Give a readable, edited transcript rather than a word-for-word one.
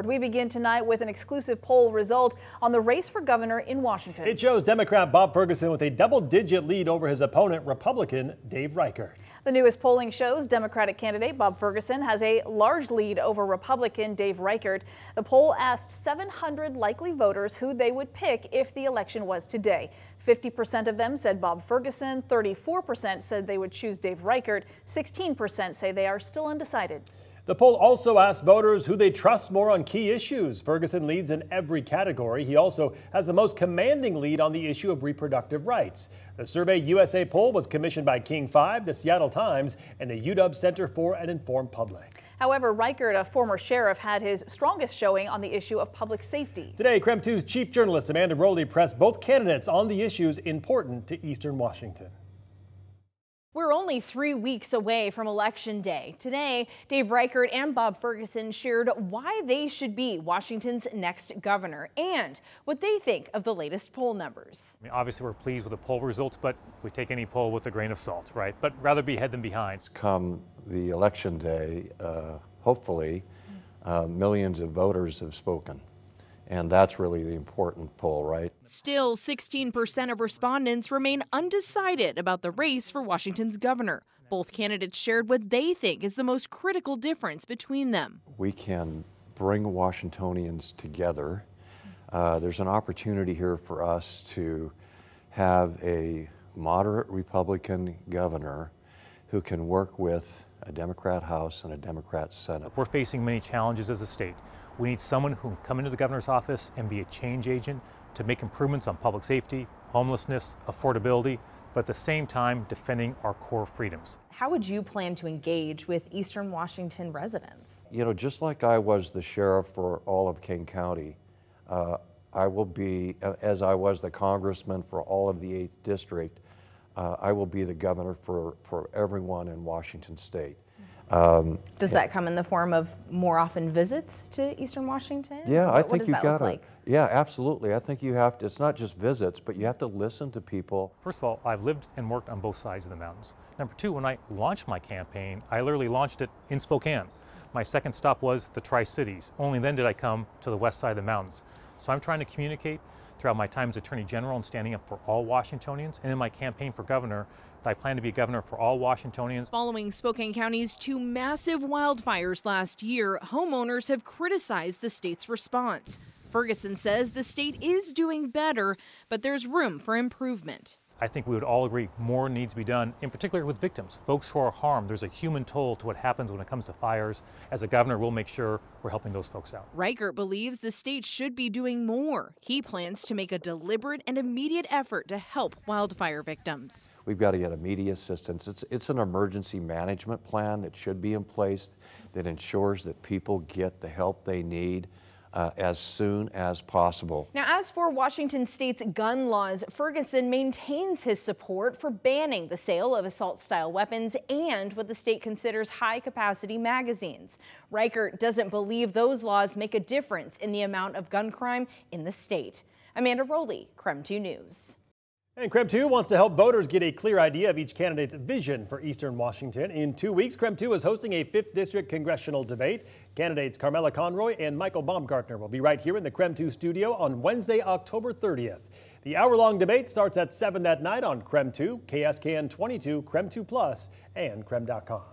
We begin tonight with an exclusive poll result on the race for governor in Washington. It shows Democrat Bob Ferguson with a double-digit lead over his opponent, Republican Dave Reichert. The newest polling shows Democratic candidate Bob Ferguson has a large lead over Republican Dave Reichert. The poll asked 700 likely voters who they would pick if the election was today. 50% of them said Bob Ferguson, 34% said they would choose Dave Reichert, 16% say they are still undecided. The poll also asked voters who they trust more on key issues. Ferguson leads in every category. He also has the most commanding lead on the issue of reproductive rights. The Survey USA poll was commissioned by King 5, the Seattle Times, and the UW Center for an Informed Public. However, Reichert, a former sheriff, had his strongest showing on the issue of public safety. Today, KREM 2's chief journalist Amanda Rowley pressed both candidates on the issues important to Eastern Washington. We're only 3 weeks away from Election Day. Today, Dave Reichert and Bob Ferguson shared why they should be Washington's next governor and what they think of the latest poll numbers. I mean, obviously, we're pleased with the poll results, but we take any poll with a grain of salt, right? But rather be ahead than behind. Come the Election Day, hopefully, millions of voters have spoken. And that's really the important poll, right? Still, 16% of respondents remain undecided about the race for Washington's governor. Both candidates shared what they think is the most critical difference between them. We can bring Washingtonians together. There's an opportunity here for us to have a moderate Republican governor who can work with a Democrat House and a Democrat Senate. We're facing many challenges as a state. We need someone who can come into the governor's office and be a change agent to make improvements on public safety, homelessness, affordability, but at the same time defending our core freedoms. How would you plan to engage with Eastern Washington residents? You know, just like I was the sheriff for all of King County, I will be, as I was the congressman for all of the 8th District, I will be the governor for everyone in Washington State. Does that come in the form of more often visits to Eastern Washington? Yeah, I think does you that got look to. like? Yeah, absolutely. I think you have to. It's not just visits, but you have to listen to people. First of all, I've lived and worked on both sides of the mountains. Number two, when I launched my campaign, I literally launched it in Spokane. My second stop was the Tri-Cities. Only then did I come to the west side of the mountains. So I'm trying to communicate throughout my time as Attorney General and standing up for all Washingtonians, and in my campaign for governor, I plan to be governor for all Washingtonians. Following Spokane County's 2 massive wildfires last year, homeowners have criticized the state's response. Ferguson says the state is doing better, but there's room for improvement. I think we would all agree more needs to be done, in particular with victims, folks who are harmed. There's a human toll to what happens when it comes to fires. As a governor, we'll make sure we're helping those folks out. Reichert believes the state should be doing more. He plans to make a deliberate and immediate effort to help wildfire victims. We've got to get immediate assistance. It's an emergency management plan that should be in place that ensures that people get the help they need as soon as possible. Now, as for Washington state's gun laws, Ferguson maintains his support for banning the sale of assault-style weapons and what the state considers high-capacity magazines. Reichert doesn't believe those laws make a difference in the amount of gun crime in the state. Amanda Rowley, KREM 2 News. And KREM 2 wants to help voters get a clear idea of each candidate's vision for Eastern Washington. In 2 weeks, KREM 2 is hosting a 5th District congressional debate. Candidates Carmela Conroy and Michael Baumgartner will be right here in the KREM 2 studio on Wednesday, October 30th. The hour-long debate starts at 7 that night on KREM 2, KSKN 22, KREM 2 Plus, and KREM.com.